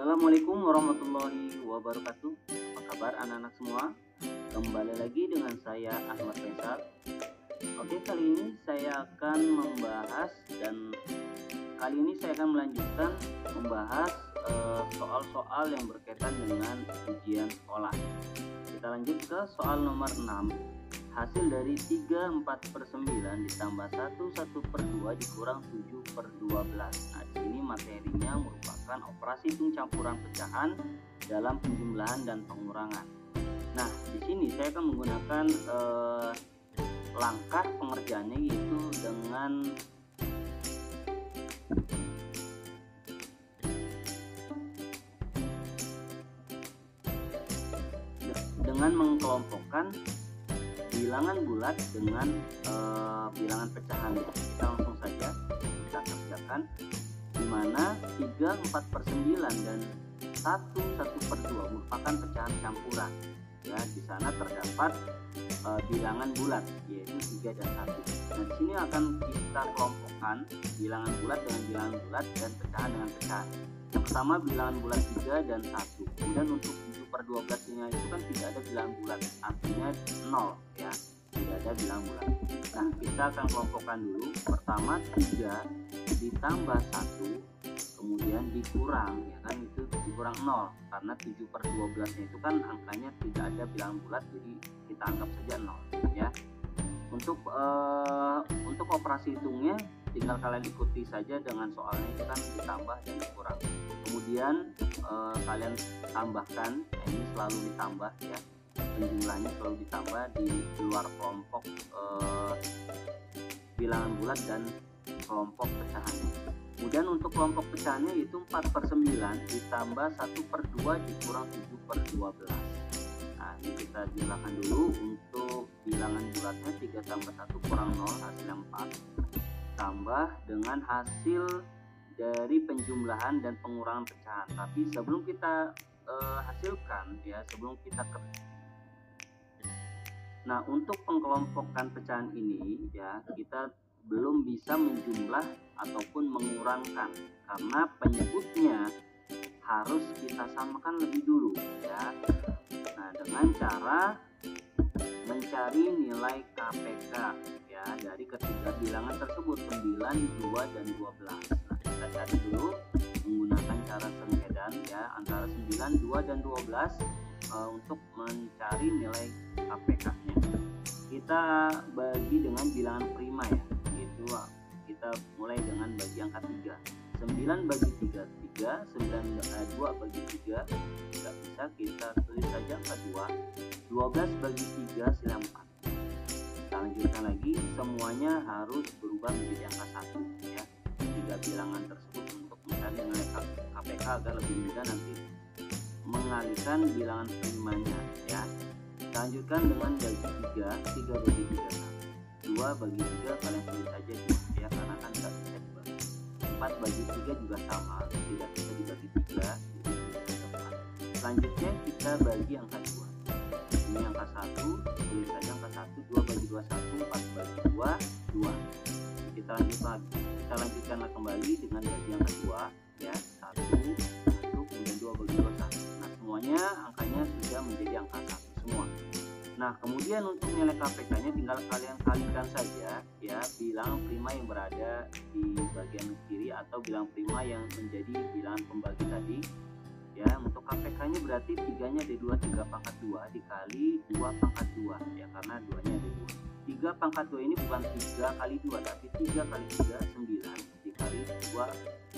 Assalamualaikum warahmatullahi wabarakatuh. Apa kabar anak-anak semua? Kembali lagi dengan saya Ahmad Faisal. Oke, kali ini saya akan melanjutkan membahas soal-soal yang berkaitan dengan ujian sekolah. Kita lanjut ke soal nomor 6. Hasil dari 3/4/9 ditambah 1/1/2 dikurang 7/12. Nah, di sini materinya merupakan operasi hitung campuran pecahan dalam penjumlahan dan pengurangan. Nah, di sini saya akan menggunakan langkah pengerjaannya, yaitu dengan mengkelompokkan bilangan bulat dengan bilangan pecahan. Kita langsung saja kita kerjakan, di mana 3/4/9 dan 1/1/2 merupakan pecahan campuran. Ya, di sana terdapat bilangan bulat, yaitu 3 dan 1. Nah, di sini akan kita kelompokkan bilangan bulat dengan bilangan bulat dan pecahan dengan pecahan. Yang pertama bilangan bulat 3 dan 1. Kemudian untuk 7/12 nya itu kan tidak ada bilangan bulat, artinya 0 ya, tidak ada bilangan bulat. Nah, kita akan kelompokkan dulu. Pertama 3 ditambah 1 kemudian dikurang, ya kan, itu dikurang 0 karena 7/12 nya itu kan angkanya tidak ada bilangan bulat, jadi kita anggap saja 0 ya. Untuk operasi hitungnya tinggal kalian ikuti saja dengan soalnya, itu kan ditambah dan dikurang. Kemudian kalian tambahkan, ini selalu ditambah ya, penjumlahnya selalu ditambah di luar kelompok bilangan bulat dan kelompok pecahannya. Kemudian untuk kelompok pecahannya yaitu 4/9 ditambah 1/2 dikurang 7/12. Nah, ini kita jumlahkan dulu. Untuk bilangan bulatnya 3 tambah 1 kurang 0, hasilnya 4, tambah dengan hasil dari penjumlahan dan pengurangan pecahan. Tapi sebelum kita hasilkan ya, sebelum kita Nah, untuk pengkelompokan pecahan ini ya, kita belum bisa menjumlah ataupun mengurangkan karena penyebutnya harus kita samakan lebih dulu ya. Nah, dengan cara mencari nilai KPK ya dari ketiga bilangan tersebut, 9, 2, dan 12. Nah, kita cari dulu menggunakan cara sengkedan ya, antara 9, 2, dan 12 untuk mencari nilai KPK-nya. Kita bagi dengan bilangan prima ya, yaitu kita mulai dengan bagi angka 3. 9 bagi 3, 3. 2 bagi 3, tidak bisa, kita tulis saja angka 2. 12 bagi 3, hasilnya 4. Kita lanjutkan lagi, semuanya harus berubah menjadi angka 1 ya, tiga bilangan tersebut untuk mencari nilai KPK agar lebih mudah nanti mengalihkan bilangan primanya ya. Kita lanjutkan dengan bagi 3, 3 bagi 3, 2 bagi 3, kalian tulis saja ya, karena kan tidak bisa dibagi. 4 bagi 3 juga sama, tidak bisa dibagi 3, jadi bisa 4. Selanjutnya kita bagi angka 2. Ini angka 1, tulis saja angka 1, 2 bagi 2, 1, 4 bagi 2, 2. Kita lanjutkan kembali dengan bagi angka 2 ya, 1, kemudian 2 bagi 2, 1. Nah, semuanya angkanya sudah menjadi angka 1 semua. Nah, kemudian untuk nilai KPK-nya tinggal kalian kalikan saja ya bilangan prima yang berada di bagian kiri atau bilangan prima yang menjadi bilangan pembagi tadi. Ya, untuk KPK-nya berarti 3-nya ada 2, 3 pangkat 2 dikali 2 pangkat 2 ya, karena 2-nya ada 2. 3 pangkat 2 ini bukan 3 kali 2, tapi 3 kali 3, 9 dikali 2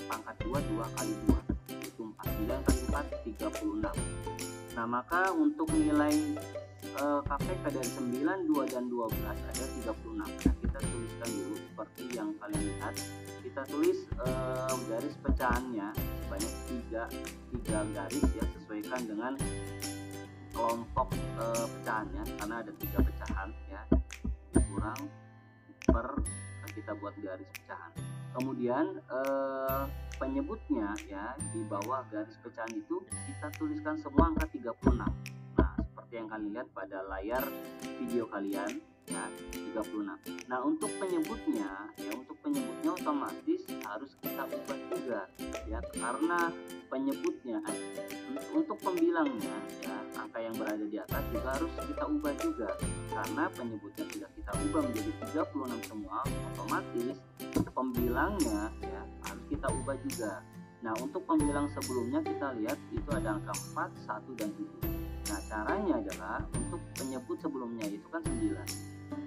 pangkat 2, 2 kali 2 itu 4. 9 kali 4, 36. Nah, maka untuk nilai KPK dari 9, 2, dan 12 ada 36. Nah, kita tuliskan dulu seperti yang kalian lihat. Kita tulis garis pecahannya sebanyak 3 garis ya, sesuaikan dengan kelompok pecahannya karena ada 3 pecahan ya, kurang per kita buat garis pecahan. Kemudian penyebutnya ya di bawah garis pecahan itu kita tuliskan semua angka 36. Nah, seperti yang kalian lihat pada layar video kalian ya, 36. Nah, untuk penyebutnya otomatis harus kita ubah juga ya, karena penyebutnya untuk pembilangnya ya, angka yang berada di atas juga harus kita ubah juga, karena penyebutnya sudah kita ubah menjadi 36 semua, otomatis pembilangnya ya harus kita ubah juga. Nah, untuk pembilang sebelumnya kita lihat itu ada angka 4, 1, dan 7. Nah, caranya adalah untuk penyebut sebelumnya itu kan 9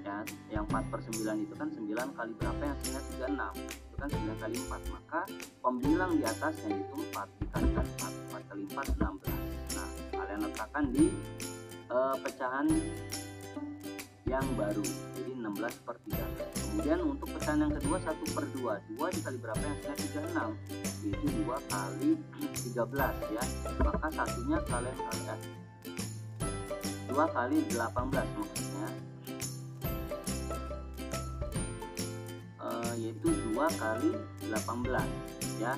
ya, yang 4/9 itu kan 9 kali berapa yang hasilnya 36, itu kan 9 kali 4, maka pembilang di atasnya itu 4 dikalikan 4 kali 4 16. Nah, kalian letakkan di pecahan yang baru, jadi 16/13. Kemudian untuk pecahan yang kedua 1/2, 2 dikali berapa yang hasilnya 36, itu 2 kali 13 ya, maka satunya kalian kalikan 2 kali 18 maksudnya, yaitu 2 kali 18 ya.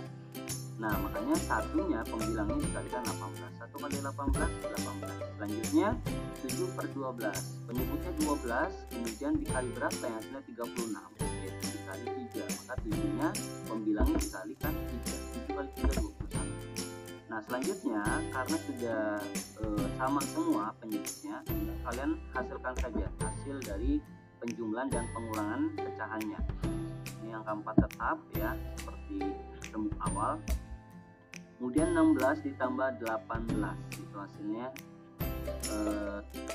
Nah, makanya satunya pembilangnya dikalikan 18, 1 kali 18 18. Selanjutnya 7/12, penyebutnya 12, kemudian dikali berapa yang hasilnya 36, yaitu dikali 3, maka 7-nya pembilangnya dikalikan 3, 7 kali 3 21. Nah, selanjutnya karena sudah sama semua penyebutnya, kalian hasilkan saja hasil dari penjumlahan dan pengurangan pecahannya. Ini angka 4 tetap ya, seperti remuk awal. Kemudian 16 ditambah 18 itu hasilnya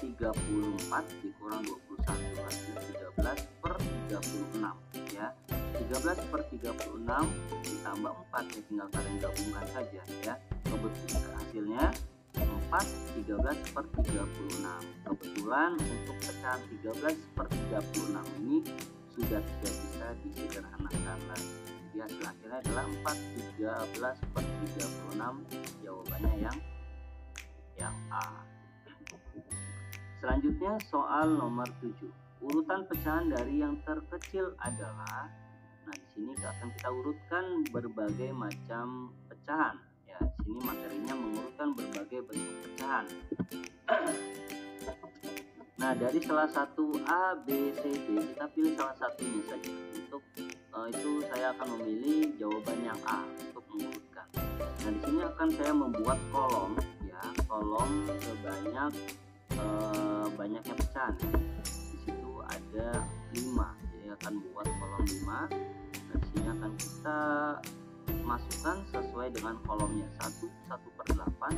34 dikurang 21, hasilnya 13/36 ya. 13/36 ditambah 4 ya, tinggal kalian gabungkan saja ya. Kebetulan hasilnya 4 13/36. Kebetulan untuk pecahan 13/36 ini sudah tidak bisa disederhanakan lagi. Jadi hasil akhirnya adalah 4 13/36, jawabannya yang A. Selanjutnya soal nomor 7. Urutan pecahan dari yang terkecil adalah, nah di sini akan kita urutkan berbagai macam pecahan. Ya, di sini materinya mengurutkan berbagai bentuk pecahan. Nah, dari salah satu A, B, C, D, kita pilih salah satunya saja. Untuk itu saya akan memilih jawaban yang A untuk mengurutkan. Nah, di sini akan saya membuat kolom ya, kolom sebanyak banyaknya pecahan. Di situ ada 5, jadi akan buat kolom 5. Nah, di sini akan kita masukkan sesuai dengan kolomnya. 1/8,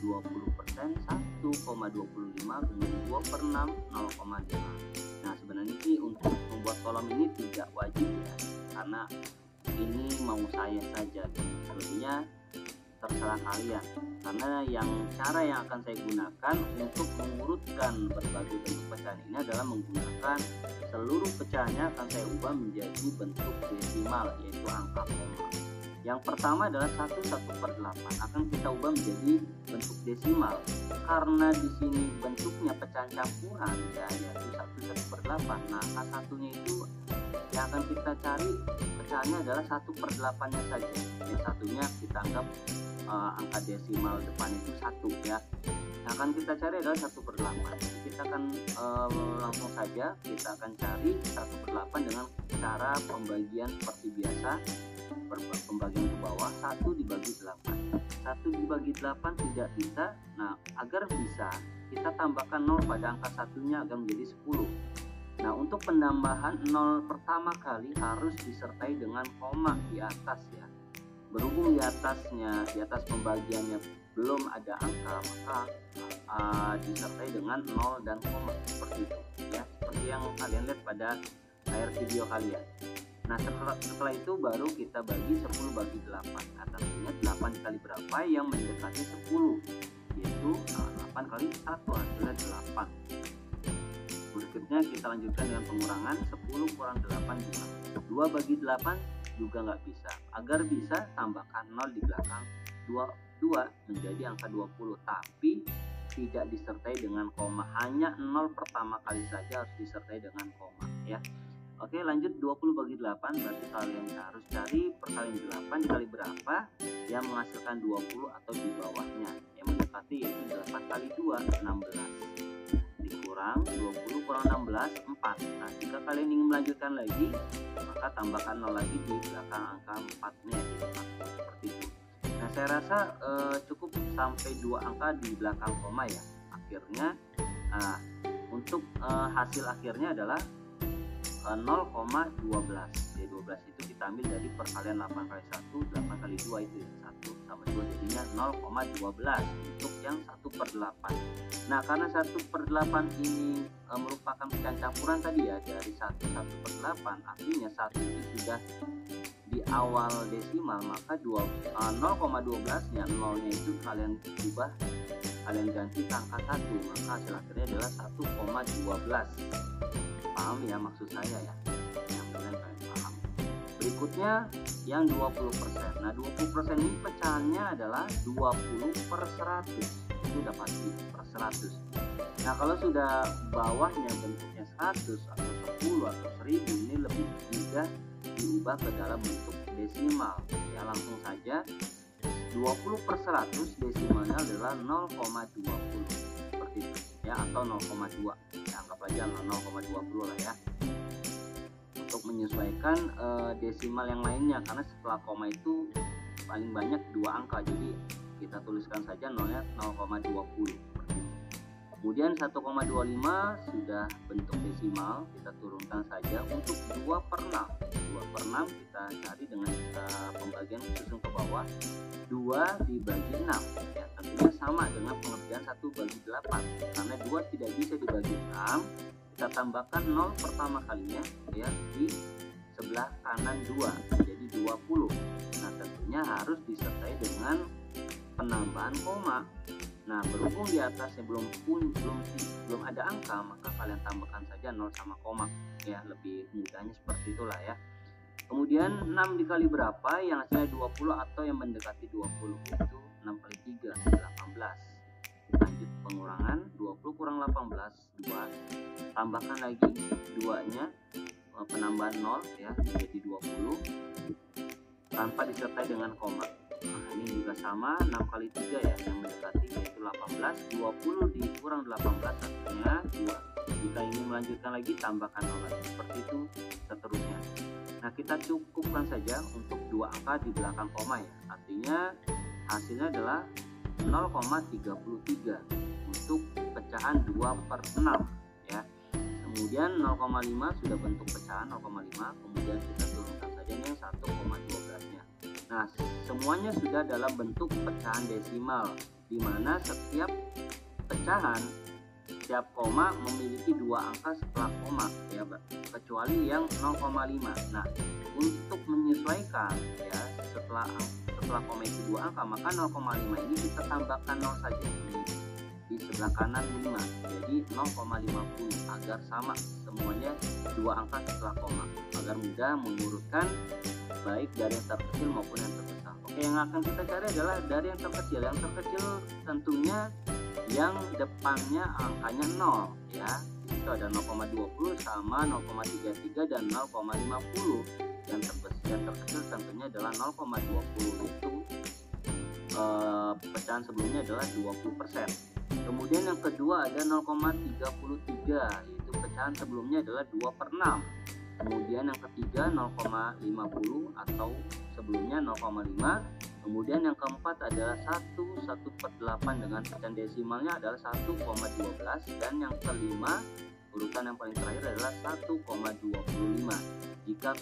20%, 1,25, kemudian 2/6, 0,5. Nah, sebenarnya sih untuk membuat kolom ini tidak wajib ya, karena ini mau saya saja, selebihnya terserah kalian. Karena cara yang akan saya gunakan untuk mengurutkan berbagai bentuk pecahan ini adalah menggunakan seluruh pecahannya akan saya ubah menjadi bentuk desimal, yaitu angka koma. Yang pertama adalah 1/8 akan kita ubah menjadi bentuk desimal. Karena di sini bentuknya pecahan campuran ya, yaitu 1/8. Nah, A1-nya itu yang akan kita cari pecahannya adalah 1/8-nya saja. Yang satunya kita anggap angka desimal depan itu 1 ya. Yang akan kita cari adalah 1/8. Kita akan langsung saja kita akan cari 1/8 dengan cara pembagian seperti biasa. Pembagian ke bawah, 1 dibagi 8. 1 dibagi 8 tidak bisa. Nah, agar bisa kita tambahkan 0 pada angka satunya agar menjadi 10. Nah, untuk penambahan 0 pertama kali harus disertai dengan koma di atas ya. Berhubung di atas pembagiannya belum ada angka, maka disertai dengan 0 dan koma seperti itu ya, seperti yang kalian lihat pada layar video kalian. Nah, setelah itu baru kita bagi 10 bagi 8. Artinya 8 dikali berapa yang mendekati 10, yaitu 8 kali 1 hasilnya 8. Berikutnya kita lanjutkan dengan pengurangan. 10 kurang 8 2. 2 bagi 8 juga nggak bisa. Agar bisa tambahkan 0 di belakang 2 menjadi angka 20, tapi tidak disertai dengan koma. Hanya 0 pertama kali saja harus disertai dengan koma ya. Oke, lanjut. 20 bagi 8 berarti kalian harus cari perkalian 8 dikali berapa yang menghasilkan 20 atau di bawahnya. Yang mendekati yaitu 8 kali 2 16 dikurang kurang 20 kurang 16, 4. Nah, jika kalian ingin melanjutkan lagi, maka tambahkan 0 lagi di belakang angka 4-nya, seperti itu. Nah, saya rasa cukup sampai 2 angka di belakang koma ya. Akhirnya, untuk hasil akhirnya adalah 0,12. Jadi 12 itu kita ambil dari perkalian 8 kali 1, 8 kali 2 itu ya, 1 sama 2 jadinya 0,12 untuk yang 1/8. Nah, karena 1/8 ini merupakan pecahan campuran tadi ya, dari 1/8, artinya 1 itu sudah di awal desimal, maka 0,12 nya 0-nya itu kalian ubah, kalian ganti ke angka 1, maka hasil akhirnya adalah 1,12. Paham ya maksud saya ya? Yang kalian paham. Berikutnya yang 20%. Nah, 20% ini pecahannya adalah 20/100. Itu udah pasti per 100. Nah, kalau sudah bawahnya bentuknya 100 atau 10 atau 1000, ini lebih mudah diubah ke dalam bentuk desimal. Ya, langsung saja 20/100 desimalnya adalah 0,20 seperti itu ya, atau 0,2 ya, anggap aja 0,20 lah ya, untuk menyesuaikan desimal yang lainnya, karena setelah koma itu paling banyak 2 angka, jadi kita tuliskan saja 0-nya 0,20 seperti itu. Kemudian 1,25 sudah bentuk desimal, kita turunkan saja untuk 2/6. 2/6 kita cari dengan pembagian susun ke bawah, 2 dibagi 6 ya, tentunya sama dengan pengerjaan 1/8, karena 2 tidak bisa dibagi 6, kita tambahkan 0 pertama kalinya ya di sebelah kanan 2, jadi 20. Nah, tentunya harus disertai dengan penambahan koma. Nah, berhubung di atasnya belum ada angka, maka kalian tambahkan saja 0 sama koma ya, lebih mudahnya seperti itulah ya. Kemudian 6 dikali berapa yang hasilnya 20 atau yang mendekati 20, itu 6 kali 3 18. Lanjut pengurangan, 20 kurang 18 2, tambahkan lagi 2 nya, penambahan 0 ya, jadi 20 tanpa disertai dengan koma. Nah, ini juga sama, 6 kali 3 ya, yang mendekati yaitu 18. 20 dikurang 18 hasilnya 2. Jika ingin melanjutkan lagi, tambahkan 0 lagi, seperti itu seterusnya. Nah, kita cukupkan saja untuk 2 angka di belakang koma ya, artinya hasilnya adalah 0,33 untuk pecahan 2/6 ya. Kemudian 0,5 sudah bentuk pecahan 0,5, kemudian kita turunkan saja yang 1,12 nya. Nah, semuanya sudah dalam bentuk pecahan desimal, di mana setiap pecahan, setiap koma memiliki 2 angka setelah koma ya, kecuali yang 0,5. Nah, untuk menyesuaikan ya, setelah koma itu 2 angka, maka 0,5 ini kita tambahkan 0 saja di sebelah kanan 5, jadi 0,50 agar sama semuanya 2 angka setelah koma, agar mudah mengurutkan baik dari yang terkecil maupun yang terbesar. Oke, yang akan kita cari adalah dari yang terkecil. Yang terkecil tentunya yang depannya angkanya 0 ya. Itu ada 0,20 sama 0,33 dan 0,50. Yang terkecil tentunya adalah 0,20, itu pecahan sebelumnya adalah 20%. Kemudian yang kedua ada 0,33, yaitu pecahan sebelumnya adalah 2/6. Kemudian yang ketiga 0,50 atau sebelumnya 0,5. Kemudian yang keempat adalah 1/8 dengan pecahan desimalnya adalah 1,12, dan yang kelima urutan yang paling terakhir adalah 1,25. Jika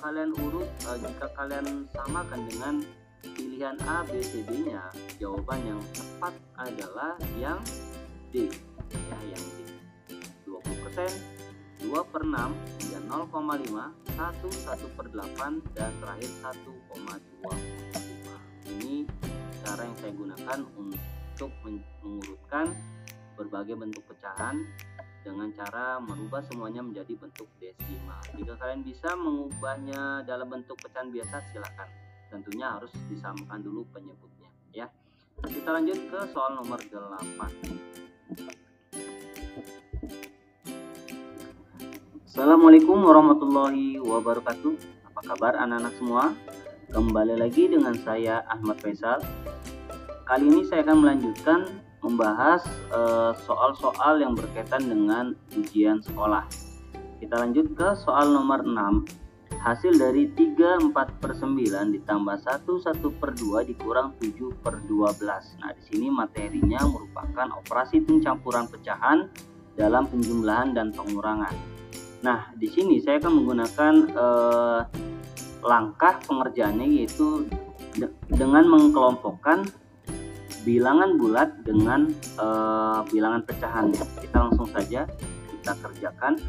kalian samakan dengan pilihan A, B, C, D-nya, jawaban yang tepat adalah yang D ya, yang D. 20%, 2/6, kemudian 0,5, 1/8, dan terakhir 1,25. Ini cara yang saya gunakan untuk mengurutkan berbagai bentuk pecahan dengan cara merubah semuanya menjadi bentuk desimal. Jika kalian bisa mengubahnya dalam bentuk pecahan biasa, silakan. Tentunya harus disamakan dulu penyebutnya ya. Kita lanjut ke soal nomor 8. Assalamualaikum warahmatullahi wabarakatuh. Apa kabar anak-anak semua? Kembali lagi dengan saya Ahmad Faisal. Kali ini saya akan melanjutkan membahas soal-soal yang berkaitan dengan ujian sekolah. Kita lanjut ke soal nomor 6. Hasil dari 3/4/9 ditambah 1/1/2 dikurang 7/12. Nah, di sini materinya merupakan operasi hitung campuran pecahan dalam penjumlahan dan pengurangan. Nah, di sini saya akan menggunakan langkah pengerjaannya, yaitu dengan mengkelompokkan bilangan bulat dengan bilangan pecahannya. Kita langsung saja kita kerjakan,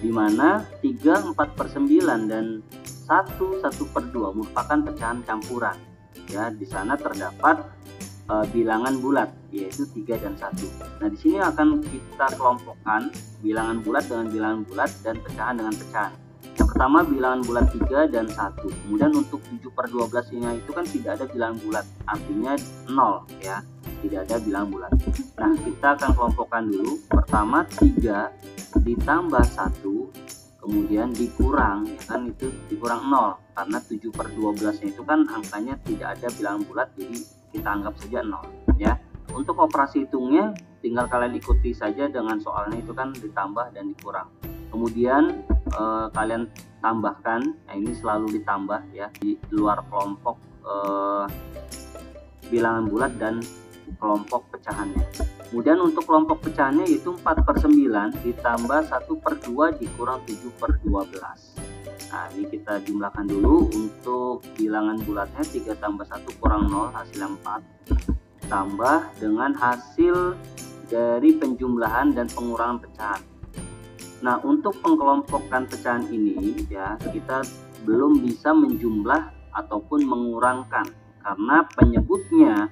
di mana 3/4/9 dan 1/1/2 merupakan pecahan campuran. Ya, di sana terdapat bilangan bulat, yaitu 3 dan 1. Nah, di sini akan kita kelompokkan bilangan bulat dengan bilangan bulat dan pecahan dengan pecahan. Yang pertama bilangan bulat 3 dan 1. Kemudian untuk 7/12 ini itu kan tidak ada bilangan bulat, artinya 0 ya, tidak ada bilangan bulat. Nah, kita akan kelompokkan dulu. Pertama 3 ditambah 1, kemudian dikurang, ya kan, itu dikurang 0 karena 7/12 itu kan angkanya tidak ada bilangan bulat, jadi kita anggap saja 0 ya. Untuk operasi hitungnya tinggal kalian ikuti saja dengan soalnya, itu kan ditambah dan dikurang. Kemudian kalian tambahkan, nah ini selalu ditambah ya di luar kelompok bilangan bulat dan kelompok pecahannya. Kemudian untuk kelompok pecahannya yaitu 4/9 ditambah 1/2 dikurang 7/12. Nah, ini kita jumlahkan dulu. Untuk bilangan bulatnya 3 tambah 1 kurang 0, hasilnya 4, tambah dengan hasil dari penjumlahan dan pengurangan pecahan. Nah, untuk pengkelompokan pecahan ini ya, kita belum bisa menjumlah ataupun mengurangkan karena penyebutnya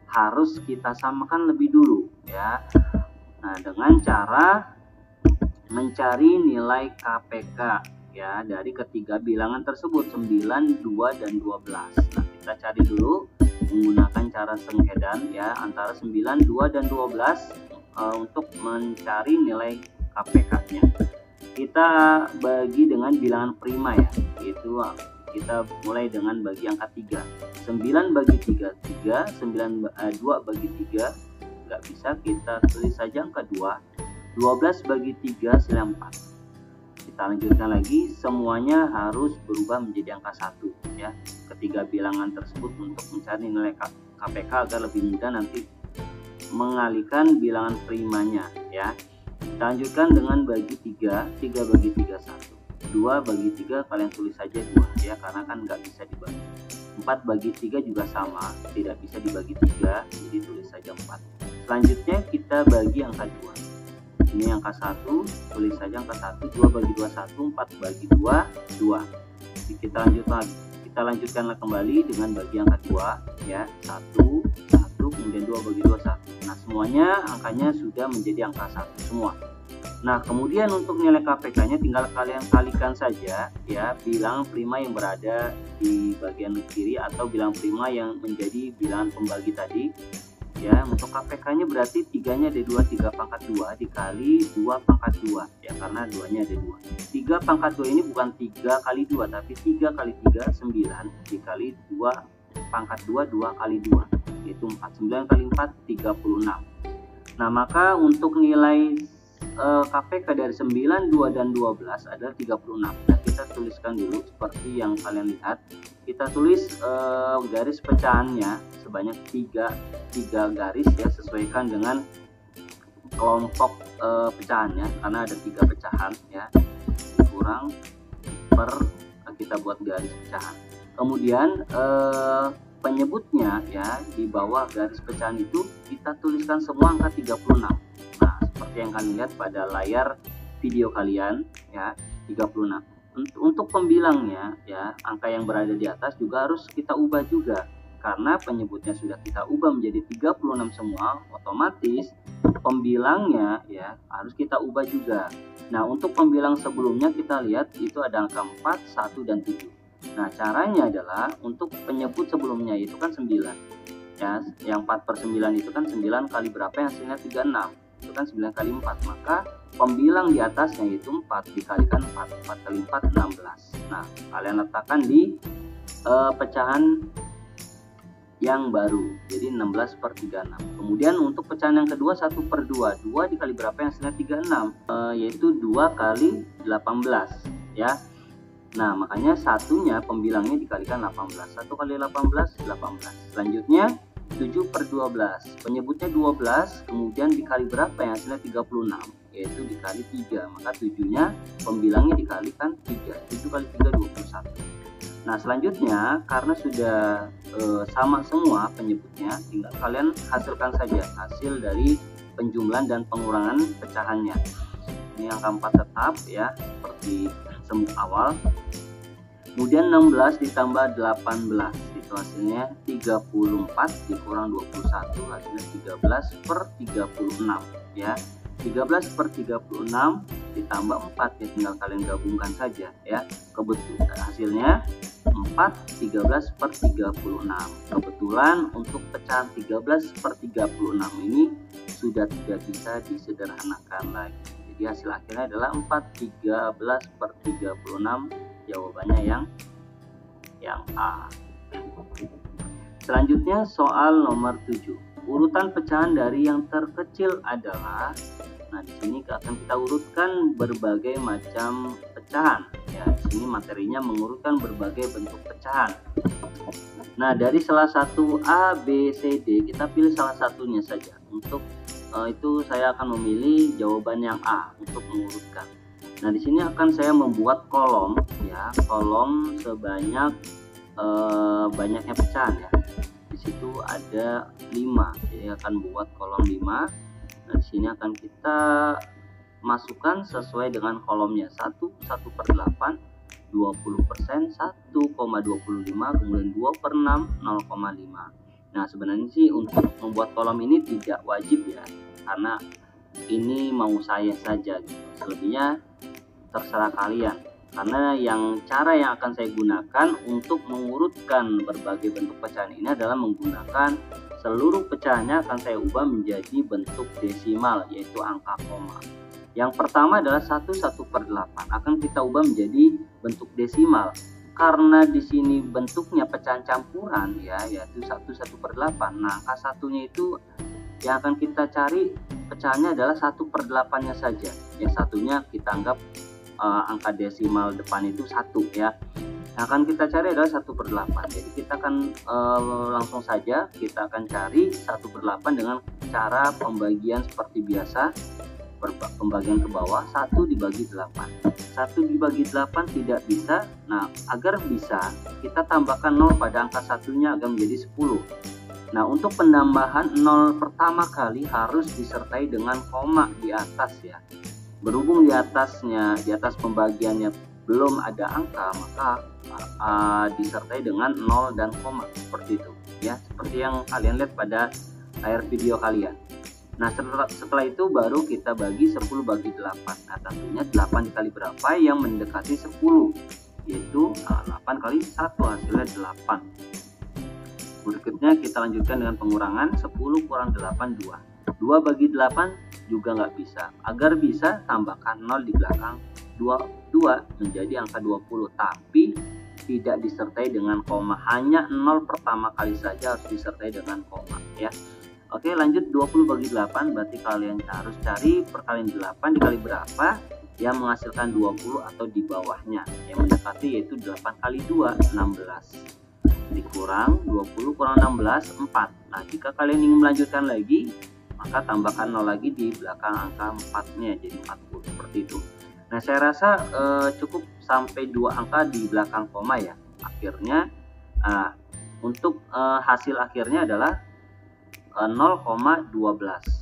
harus kita samakan lebih dulu ya. Nah, dengan cara mencari nilai KPK ya dari ketiga bilangan tersebut, 9, 2, dan 12. Nah, kita cari dulu menggunakan cara Senghedan ya, antara 9, 2, dan 12 untuk mencari nilai KPK-nya. Kita bagi dengan bilangan prima ya, yaitu kita mulai dengan bagi angka 3. 9 bagi 3, 3. 2 bagi 3, nggak bisa, kita tulis saja angka 2. 12 bagi 3 hasilnya 4. Kita lanjutkan lagi, semuanya harus berubah menjadi angka 1 ya, ketiga bilangan tersebut untuk mencari nilai KPK agar lebih mudah nanti mengalihkan bilangan primanya ya. Kita lanjutkan dengan bagi 3. 3 bagi 3 1. 2 bagi 3 kalian tulis saja 2 ya, karena kan nggak bisa dibagi. 4 bagi 3 juga sama, tidak bisa dibagi 3, jadi tulis saja 4. Selanjutnya kita bagi angka 2. Ini angka 1, tulis saja angka 1. 2 bagi 2 1, 4 bagi 2 2. Jadi kita lanjutkanlah kembali dengan bagi angka 2 ya, 1 1, kemudian 2 bagi 2 1. Nah, semuanya angkanya sudah menjadi angka 1 semua. Nah, kemudian untuk nilai KPK-nya tinggal kalian kalikan saja ya bilangan prima yang berada di bagian kiri atau bilangan prima yang menjadi bilangan pembagi tadi. Ya, untuk KPK-nya berarti 3-nya ada 2, 3 pangkat 2 dikali 2 pangkat 2 ya, karena 2-nya ada 2. 3 pangkat 2 ini bukan 3 kali 2, tapi 3 kali 3, 9 dikali 2 pangkat 2, 2 kali 2, yaitu 4. 9 kali 4, 36. Nah, maka untuk nilai KPK dari 9, 2, dan 12 adalah 36. Nah, kita tuliskan dulu seperti yang kalian lihat. Kita tulis garis pecahannya sebanyak 3 garis ya, sesuaikan dengan kelompok pecahannya, karena ada 3 pecahan ya, kurang per kita buat garis pecahan. Kemudian penyebutnya ya di bawah garis pecahan itu kita tuliskan semua angka 36. Nah, seperti yang kalian lihat pada layar video kalian ya, 36. Untuk pembilangnya ya, angka yang berada di atas juga harus kita ubah juga, karena penyebutnya sudah kita ubah menjadi 36 semua, otomatis pembilangnya ya harus kita ubah juga. Nah, untuk pembilang sebelumnya kita lihat itu ada angka 4, 1, dan 7. Nah, caranya adalah untuk penyebut sebelumnya itu kan 9 ya, yang 4/9 itu kan 9 kali berapa yang hasilnya 36, itu kan 9 kali 4, maka pembilang di atasnya itu 4 dikalikan 4, 4 kali 4 16. Nah, kalian letakkan di pecahan yang baru, jadi 16 per 36. Kemudian untuk pecahan yang kedua 1 per 2, 2 dikali berapa yang hasilnya 36, yaitu 2 kali 18 ya. Nah makanya satunya pembilangnya dikalikan 18, 1 kali 18, 18. Selanjutnya 7 per 12, penyebutnya 12, kemudian dikali berapa yang hasilnya 36, yaitu dikali 3, maka 7-nya pembilangnya dikalikan 3, 7 kali 3, 21. Nah selanjutnya karena sudah sama semua penyebutnya, tinggal kalian hasilkan saja hasil dari penjumlahan dan pengurangan pecahannya. Ini angka 4 tetap ya, seperti semu awal. Kemudian 16 ditambah 18, itu hasilnya 34 dikurang 21, hasilnya 13 per 36 ya. 13 per 36 ditambah 4 ya, tinggal kalian gabungkan saja ya. Kebetulan hasilnya 4, 13 per 36. Kebetulan untuk pecahan 13 per 36 ini sudah tidak bisa disederhanakan lagi. Jadi hasil akhirnya adalah 4, 13 per 36, jawabannya yang A. Selanjutnya soal nomor 7. Urutan pecahan dari yang terkecil adalah, nah di sini akan kita urutkan berbagai macam pecahan ya. Di sini materinya mengurutkan berbagai bentuk pecahan. Nah dari salah satu A, B, C, D kita pilih salah satunya saja. Untuk itu saya akan memilih jawaban yang A untuk mengurutkan. Nah di sini akan saya membuat kolom ya, kolom sebanyak banyaknya pecahan ya. Di situ ada 5, jadi akan buat kolom 5. Nah di sini akan kita masukkan sesuai dengan kolomnya. 1 per 8, 20%, 1,25, kemudian 2 per 6, 0,5. Nah sebenarnya sih untuk membuat kolom ini tidak wajib ya, karena ini mau saya saja gitu. Selebihnya terserah kalian, karena cara yang akan saya gunakan untuk mengurutkan berbagai bentuk pecahan ini adalah menggunakan seluruh pecahannya akan saya ubah menjadi bentuk desimal, yaitu angka koma. Yang pertama adalah 1 per 8 akan kita ubah menjadi bentuk desimal. Karena di sini bentuknya pecahan campuran ya, yaitu 1 per 8. Nah angka satunya itu yang akan kita cari pecahannya adalah 1 per 8 nya saja. Yang satunya kita anggap angka desimal depan itu 1 ya. Yang akan kita cari adalah 1 per 8. Jadi kita akan langsung saja kita akan cari 1 per 8 dengan cara pembagian seperti biasa. Pembagian ke bawah, 1 dibagi 8. 1 dibagi 8 tidak bisa. Nah agar bisa kita tambahkan 0 pada angka satunya agar menjadi 10. Nah untuk penambahan 0 pertama kali harus disertai dengan koma di atas ya. Berhubung di atas pembagiannya belum ada angka, maka disertai dengan 0 dan koma seperti itu ya, seperti yang kalian lihat pada layar video kalian. Nah setelah itu baru kita bagi 10 bagi 8. Nah tentunya 8 dikali berapa yang mendekati 10, yaitu 8 kali 1 hasilnya 8. Berikutnya kita lanjutkan dengan pengurangan. 10 kurang 8, 2. 2 bagi 8 juga nggak bisa. Agar bisa tambahkan 0 di belakang 2 menjadi angka 20, tapi tidak disertai dengan koma. Hanya 0 pertama kali saja harus disertai dengan koma ya. Oke lanjut, 20 bagi 8 berarti kalian harus cari perkalian 8 dikali berapa yang menghasilkan 20 atau di bawahnya yang mendekati, yaitu 8 kali 2, 16 dikurang 20 kurang 16, 4. Nah jika kalian ingin melanjutkan lagi maka tambahkan 0 lagi di belakang angka 4 nya jadi 40 seperti itu. Nah saya rasa cukup sampai 2 angka di belakang koma ya. Akhirnya untuk hasil akhirnya adalah 0,12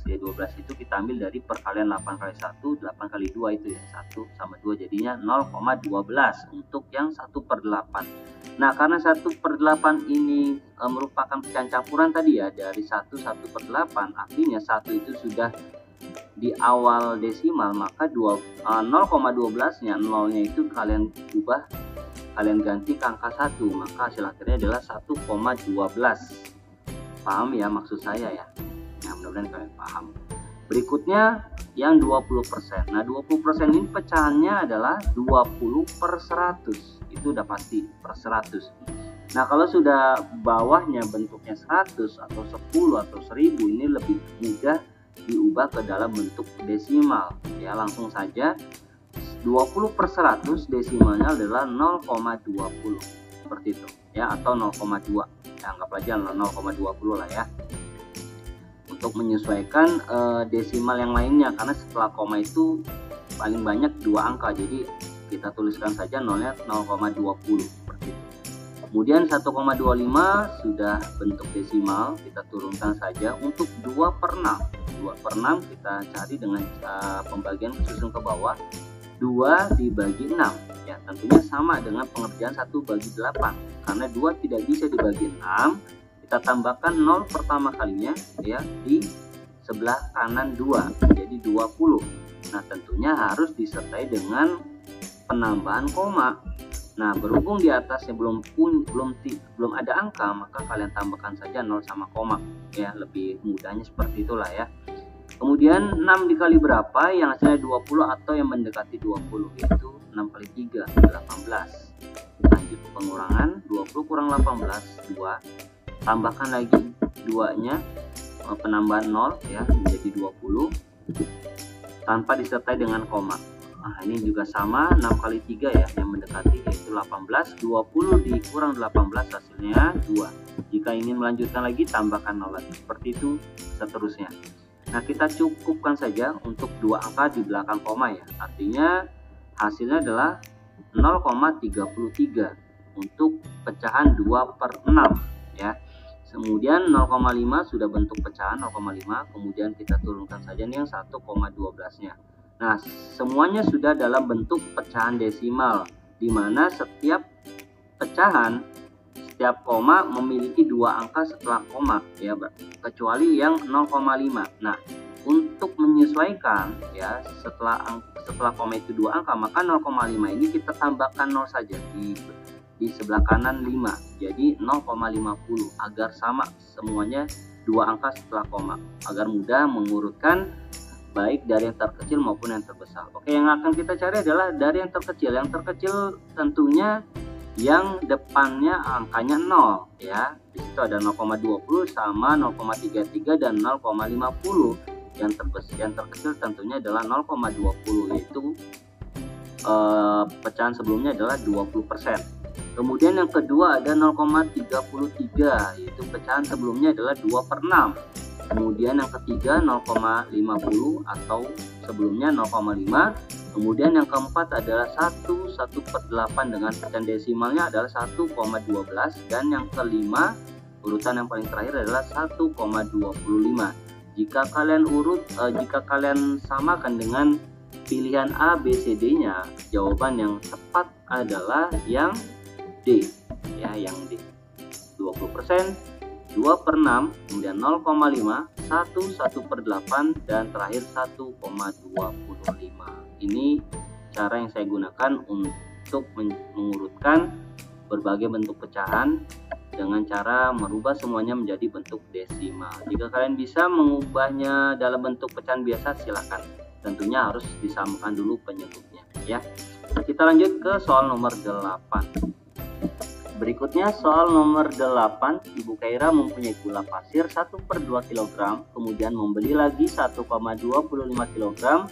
ya. 12 itu kita ambil dari perkalian 8 kali 1, 8 kali 2 itu ya, 1 sama 2 jadinya 0,12 untuk yang 1 per 8. Nah karena 1 per 8 ini merupakan pecahan campuran tadi ya, dari 1 per 8, artinya 1 itu sudah di awal desimal, maka 0,12 nya 0 nya itu kalian ubah, kalian ganti ke angka 1, maka hasil akhirnya adalah 1,12. Paham ya maksud saya ya? Nah mudah-mudahan kalian paham. Berikutnya yang 20%. Nah 20% ini pecahannya adalah 20 per 100. Itu udah pasti per 100. Nah, kalau sudah bawahnya bentuknya 100 atau 10 atau 1000, ini lebih mudah diubah ke dalam bentuk desimal ya. Langsung saja 20/100 desimalnya adalah 0,20 seperti itu ya, atau 0,2 ya, anggap aja 0,20 lah ya, untuk menyesuaikan desimal yang lainnya, karena setelah koma itu paling banyak 2 angka, jadi kita tuliskan saja nolnya 0,20 seperti itu. Kemudian 1,25 sudah bentuk desimal, kita turunkan saja. Untuk 2/6 kita cari dengan pembagian susun ke bawah. 2 dibagi 6 ya, tentunya sama dengan pengerjaan 1/8, karena 2 tidak bisa dibagi 6. Kita tambahkan 0 pertama kalinya ya di sebelah kanan 2, jadi 20. Nah, tentunya harus disertai dengan penambahan koma. Nah, berhubung di atasnya belum ada angka, maka kalian tambahkan saja 0 sama koma ya, lebih mudahnya seperti itulah ya. Kemudian 6 dikali berapa yang hasilnya 20 atau yang mendekati 20, yaitu 6 kali 3 18. Lanjut pengurangan, 20 kurang 18 2, tambahkan lagi 2 nya, penambahan 0 ya, menjadi 20 tanpa disertai dengan koma. Nah, ini juga sama, 6 kali 3 ya, yang mendekati yaitu 18. 20 dikurang 18 hasilnya 2. Jika ingin melanjutkan lagi, tambahkan 0 lagi, seperti itu seterusnya. Nah, kita cukupkan saja untuk 2 angka di belakang koma ya, artinya hasilnya adalah 0,33 untuk pecahan 2/6 ya. Kemudian 0,5 sudah bentuk pecahan 0,5, kemudian kita turunkan saja nih yang 1,12 nya. Nah, semuanya sudah dalam bentuk pecahan desimal, di mana setiap pecahan, setiap koma memiliki 2 angka setelah koma ya, kecuali yang 0,5. Nah, untuk menyesuaikan ya, setelah koma itu 2 angka, maka 0,5 ini kita tambahkan 0 saja di sebelah kanan 5, jadi 0,50 agar sama semuanya 2 angka setelah koma, agar mudah mengurutkan baik dari yang terkecil maupun yang terbesar. Oke, yang akan kita cari adalah dari yang terkecil. Yang terkecil tentunya yang depannya angkanya 0 ya. Di situ ada 0,20 sama 0,33 dan 0,50. Yang terkecil tentunya adalah 0,20, yaitu pecahan sebelumnya adalah 20%. Kemudian yang kedua ada 0,33, yaitu pecahan sebelumnya adalah 2/6. Kemudian yang ketiga 0,50 atau sebelumnya 0,5. Kemudian yang keempat adalah 1/8 dengan pecahan desimalnya adalah 1,12, dan yang kelima urutan yang paling terakhir adalah 1,25. Jika kalian samakan dengan pilihan A, B, C, D-nya, jawaban yang tepat adalah yang D ya, yang D. 20%, 2/6, kemudian 0,5, 1/8, dan terakhir 1,25. Ini cara yang saya gunakan untuk mengurutkan berbagai bentuk pecahan dengan cara merubah semuanya menjadi bentuk desimal. Jika kalian bisa mengubahnya dalam bentuk pecahan biasa, silakan. Tentunya harus disamakan dulu penyebutnya ya. Kita lanjut ke soal nomor 8. Berikutnya soal nomor 8, Ibu Kaira mempunyai gula pasir 1/2 kg, kemudian membeli lagi 1,25 kg.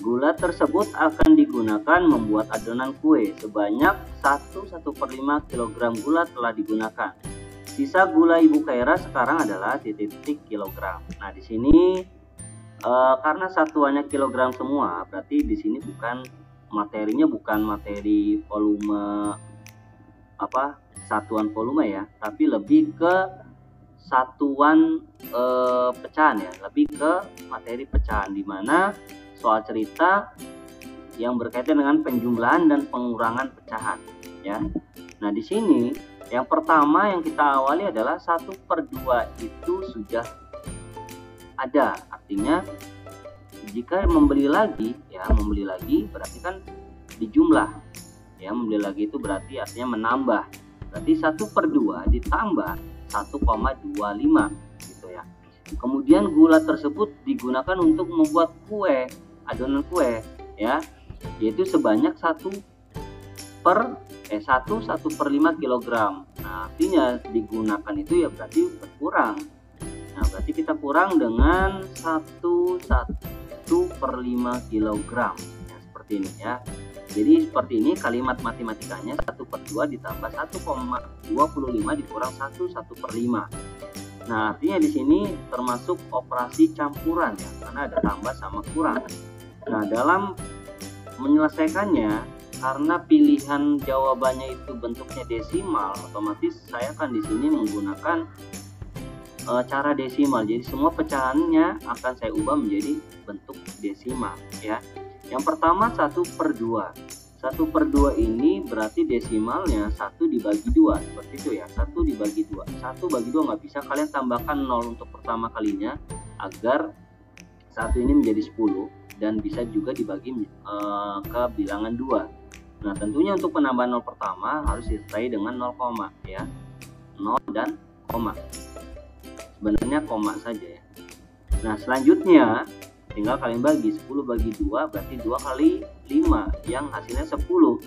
Gula tersebut akan digunakan membuat adonan kue. Sebanyak 1/1/5 kg gula telah digunakan. Sisa gula Ibu Kaira sekarang adalah titik-titik kilogram. Nah, di sini karena satuannya kilogram semua, berarti di sini materinya bukan materi volume satuan volume ya, tapi lebih ke satuan pecahan ya, lebih ke materi pecahan, di mana soal cerita yang berkaitan dengan penjumlahan dan pengurangan pecahan ya. Nah, di sini yang pertama yang kita awali adalah 1/2 itu sudah ada, artinya jika membeli lagi berarti kan dijumlah ya, membeli lagi itu berarti artinya menambah. Berarti 1/2 ditambah 1,25 gitu ya. Kemudian gula tersebut digunakan untuk membuat kue, adonan kue ya, yaitu sebanyak 1/5 kg. Nah, Nah, artinya digunakan itu ya berarti berkurang. Nah, berarti kita kurang dengan 1/5 kilogram. Ya, seperti ini ya. Jadi seperti ini kalimat matematikanya 1/2 ditambah 1,25 dikurang 1/5. Nah, artinya di sini termasuk operasi campuran ya, karena ada tambah sama kurang. Nah, dalam menyelesaikannya, karena pilihan jawabannya itu bentuknya desimal, otomatis saya akan di sini menggunakan cara desimal. Jadi semua pecahannya akan saya ubah menjadi bentuk desimal ya. Yang pertama 1/2. 1/2 ini berarti desimalnya 1 dibagi 2, seperti itu ya. 1 dibagi 2. 1 bagi 2 nggak bisa, kalian tambahkan 0 untuk pertama kalinya agar 1 ini menjadi 10 dan bisa juga dibagi ke bilangan 2. Nah, tentunya untuk penambahan 0 pertama harus disertai dengan 0, ya. 0 dan koma. Sebenarnya koma saja ya. Nah, selanjutnya tinggal kalian bagi 10 bagi 2 berarti 2 kali 5 yang hasilnya 10.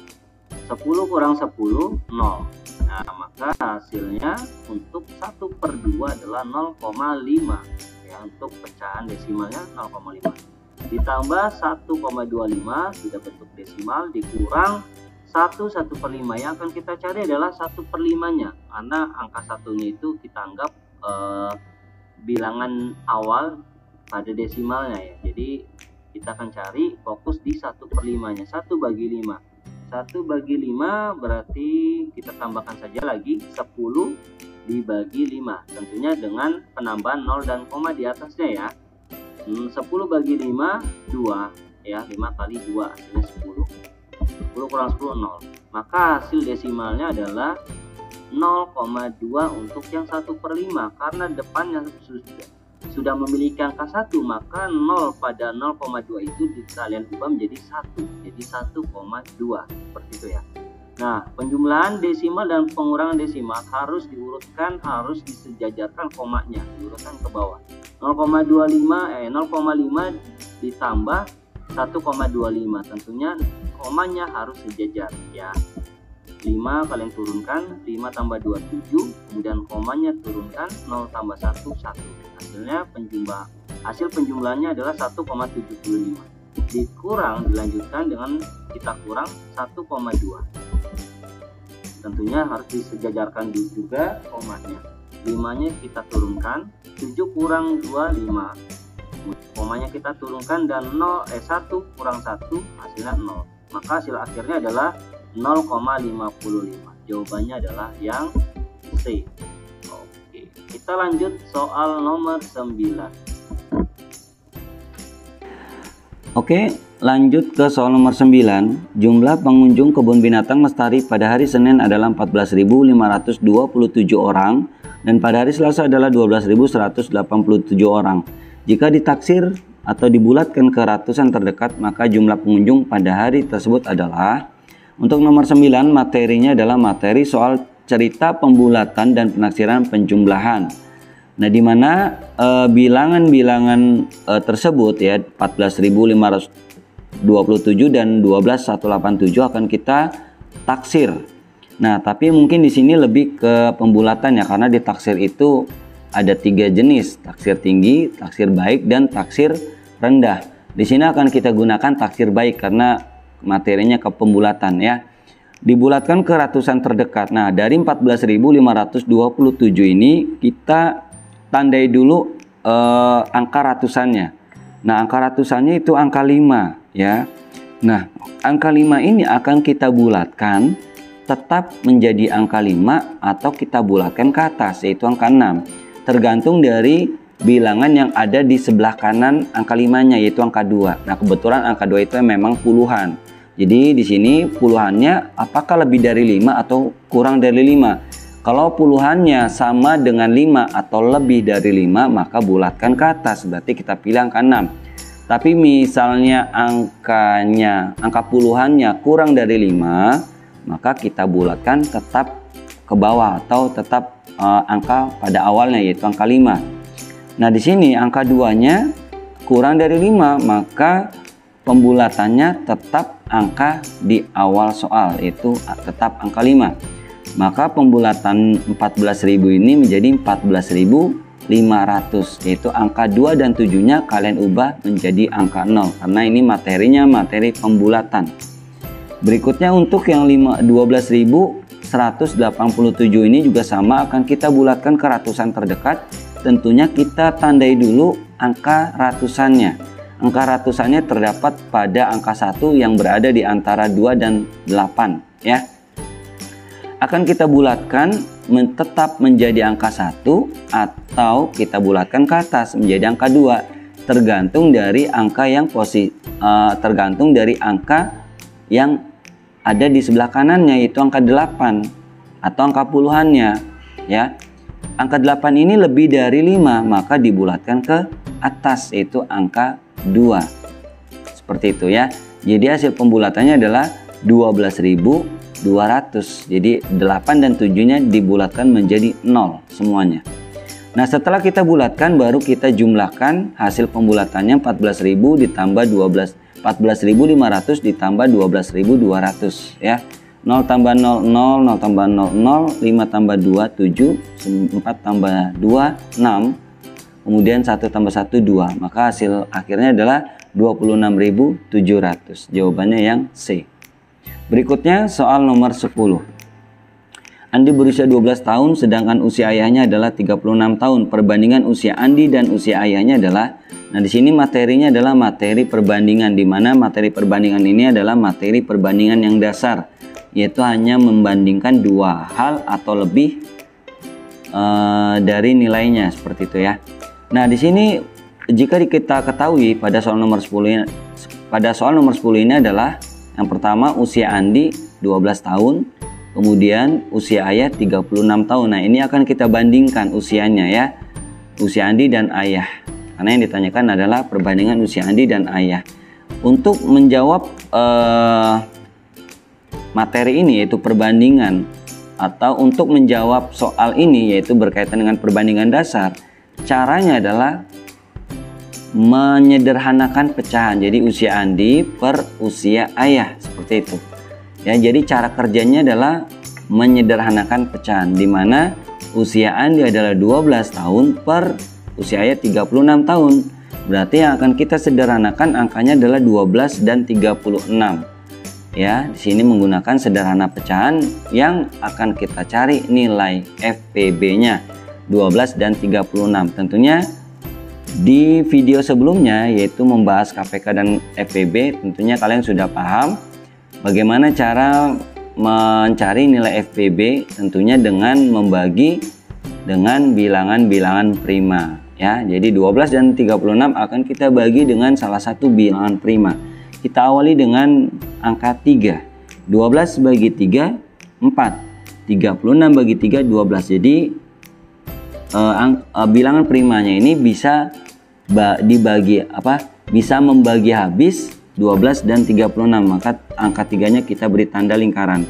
10 kurang 10 0. Nah, maka hasilnya untuk 1/2 adalah 0,5 ya, untuk pecahan desimalnya 0,5. Ditambah 1,25 sudah bentuk desimal dikurang 1/5 yang akan kita cari adalah 1/5-nya, karena angka satunya itu kita anggap bilangan awal pada desimalnya ya. Jadi kita akan cari fokus di 1/5-nya. 1 bagi 5. 1 bagi 5 berarti kita tambahkan saja lagi 10 dibagi 5. Tentunya dengan penambahan 0 dan koma di atasnya ya. 10 bagi 5 2 ya. 5 kali 2 hasilnya 10. 10 kurang 10 0. Maka hasil desimalnya adalah 0,2 untuk yang 1/5, karena depannya sudah memiliki angka 1, maka 0 pada 0,2 itu kalian ubah menjadi 1, jadi 1,2 seperti itu ya. Nah, penjumlahan desimal dan pengurangan desimal harus diurutkan, harus disejajarkan komanya, diurutkan ke bawah. 0,5 ditambah 1,25, tentunya komanya harus sejajar ya. 5 kalian turunkan, 5 tambah 2 7, kemudian komanya turunkan, 0 tambah 1 1. Hasilnya hasil penjumlahannya adalah 1,75. Dikurang dilanjutkan dengan kita kurang 1,2. Tentunya harus disejajarkan juga komanya. 5-nya kita turunkan, 7 kurang 2 5. Komanya kita turunkan dan 1 kurang 1 hasilnya 0. Maka hasil akhirnya adalah 0,55. Jawabannya adalah yang C. Oke, kita lanjut soal nomor 9. Oke, lanjut ke soal nomor 9. Jumlah pengunjung kebun binatang Lestari pada hari Senin adalah 14.527 orang dan pada hari Selasa adalah 12.187 orang. Jika ditaksir atau dibulatkan ke ratusan terdekat, maka jumlah pengunjung pada hari tersebut adalah. Untuk nomor 9, materinya adalah materi soal cerita pembulatan dan penaksiran penjumlahan. Nah, di mana bilangan-bilangan tersebut ya 14.527 dan 12.187 akan kita taksir. Nah, tapi mungkin di sini lebih ke pembulatan ya, karena di taksir itu ada 3 jenis, taksir tinggi, taksir baik, dan taksir rendah. Di sini akan kita gunakan taksir baik karena materinya ke pembulatan ya. Dibulatkan ke ratusan terdekat. Nah, dari 14.527 ini kita tandai dulu angka ratusannya. Nah, angka ratusannya itu angka 5 ya. Nah, angka 5 ini akan kita bulatkan tetap menjadi angka 5 atau kita bulatkan ke atas yaitu angka 6. Tergantung dari bilangan yang ada di sebelah kanan angka 5-nya yaitu angka 2. Nah, kebetulan angka 2 itu memang puluhan. Jadi di sini puluhannya apakah lebih dari 5 atau kurang dari 5. Kalau puluhannya sama dengan 5 atau lebih dari 5, maka bulatkan ke atas, berarti kita pilih angka 6. Tapi misalnya angka puluhannya kurang dari 5, maka kita bulatkan tetap ke bawah atau tetap angka pada awalnya yaitu angka 5. Nah, di sini angka 2-nya kurang dari 5, maka pembulatannya tetap angka di awal soal, yaitu tetap angka 5. Maka pembulatan 14.000 ini menjadi 14.500, yaitu angka 2 dan 7-nya kalian ubah menjadi angka 0 karena ini materinya materi pembulatan. Berikutnya untuk yang 12.187 ini juga sama, akan kita bulatkan ke ratusan terdekat. Tentunya kita tandai dulu angka ratusannya. Angka ratusannya terdapat pada angka 1 yang berada di antara 2 dan 8 ya. Akan kita bulatkan tetap menjadi angka 1 atau kita bulatkan ke atas menjadi angka 2, tergantung dari angka yang tergantung dari angka yang ada di sebelah kanannya, yaitu angka 8 atau angka puluhannya ya. Angka 8 ini lebih dari 5, maka dibulatkan ke atas, yaitu angka 2. Seperti itu ya. Jadi hasil pembulatannya adalah 12.200. Jadi 8 dan 7-nya dibulatkan menjadi 0 semuanya. Nah, setelah kita bulatkan baru kita jumlahkan hasil pembulatannya 14.000 ditambah 14.500 ditambah 12.200 ya. 0 tambah 0 0, 0 tambah 0 0, 5 tambah 2 7, 4 tambah 2 6, kemudian 1 tambah 1 2. Maka hasil akhirnya adalah 26.700. Jawabannya yang C. Berikutnya soal nomor 10. Andi berusia 12 tahun sedangkan usia ayahnya adalah 36 tahun. Perbandingan usia Andi dan usia ayahnya adalah, nah di sini materinya adalah materi perbandingan, di mana materi perbandingan ini adalah materi perbandingan yang dasar, yaitu hanya membandingkan dua hal atau lebih dari nilainya, seperti itu ya. Nah, di sini jika kita ketahui pada soal nomor 10 ini adalah yang pertama usia Andi 12 tahun, kemudian usia ayah 36 tahun. Nah, ini akan kita bandingkan usianya ya, usia Andi dan ayah, karena yang ditanyakan adalah perbandingan usia Andi dan ayah. Untuk menjawab materi ini, yaitu perbandingan, atau untuk menjawab soal ini yaitu berkaitan dengan perbandingan dasar, caranya adalah menyederhanakan pecahan. Jadi usia Andi per usia ayah, seperti itu ya. Jadi cara kerjanya adalah menyederhanakan pecahan, di mana usia Andi adalah 12 tahun per usia ayah 36 tahun. Berarti yang akan kita sederhanakan angkanya adalah 12 dan 36 ya. Di sini menggunakan sederhana pecahan yang akan kita cari nilai FPB-nya 12 dan 36. Tentunya di video sebelumnya yaitu membahas KPK dan FPB, tentunya kalian sudah paham bagaimana cara mencari nilai FPB, tentunya dengan membagi dengan bilangan-bilangan prima ya. Jadi 12 dan 36 akan kita bagi dengan salah satu bilangan prima. Kita awali dengan angka 3. 12 bagi 3 4, 36 bagi 3 12. Jadi bilangan primanya ini bisa dibagi bisa membagi habis 12 dan 36, maka angka 3-nya kita beri tanda lingkaran.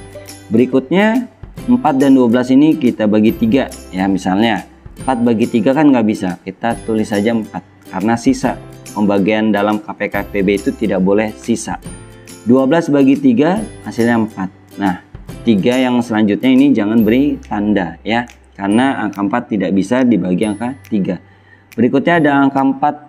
Berikutnya 4 dan 12 ini kita bagi 3 ya. Misalnya 4 bagi 3 kan nggak bisa, kita tulis saja 4 karena sisa. Pembagian dalam KPK FPB itu tidak boleh sisa. 12 bagi 3 hasilnya 4. Nah, 3 yang selanjutnya ini jangan beri tanda ya, karena angka 4 tidak bisa dibagi angka 3. Berikutnya ada angka 4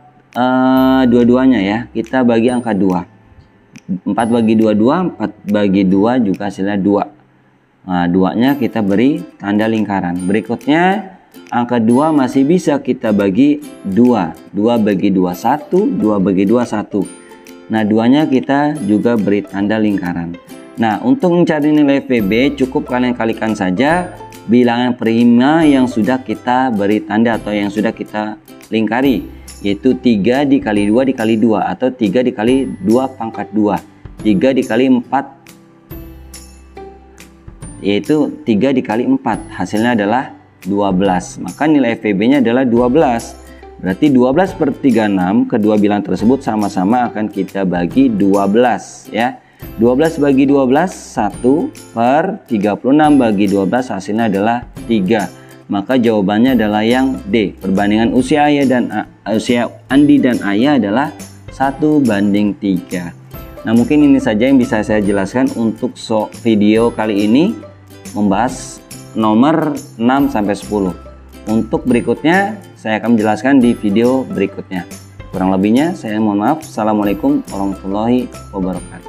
dua-duanya ya, kita bagi angka 2. 4 bagi 2 2, 4 bagi 2 juga hasilnya 2. Nah, 2-nya kita beri tanda lingkaran. Berikutnya angka 2 masih bisa kita bagi 2. 2 bagi 2 1, 2 bagi 2 1. Nah, 2-nya kita juga beri tanda lingkaran. Nah, untuk mencari nilai FPB cukup kalian kalikan saja bilangan prima yang sudah kita beri tanda atau yang sudah kita lingkari, yaitu 3 dikali 2 dikali 2 atau 3 dikali 2 pangkat 2, 3 dikali 4, yaitu 3 dikali 4 hasilnya adalah 12. Maka nilai FPB nya adalah 12. Berarti 12 per 36, kedua bilangan tersebut sama-sama akan kita bagi 12 ya. 12 bagi 12 1 per 36 bagi 12 hasilnya adalah 3. Maka jawabannya adalah yang D. Perbandingan usia ayah dan usia Andi dan ayah adalah 1:3. Nah, mungkin ini saja yang bisa saya jelaskan untuk video kali ini, membahas nomor 6 sampai 10. Untuk berikutnya saya akan menjelaskan di video berikutnya. Kurang lebihnya saya mohon maaf. Assalamualaikum warahmatullahi wabarakatuh.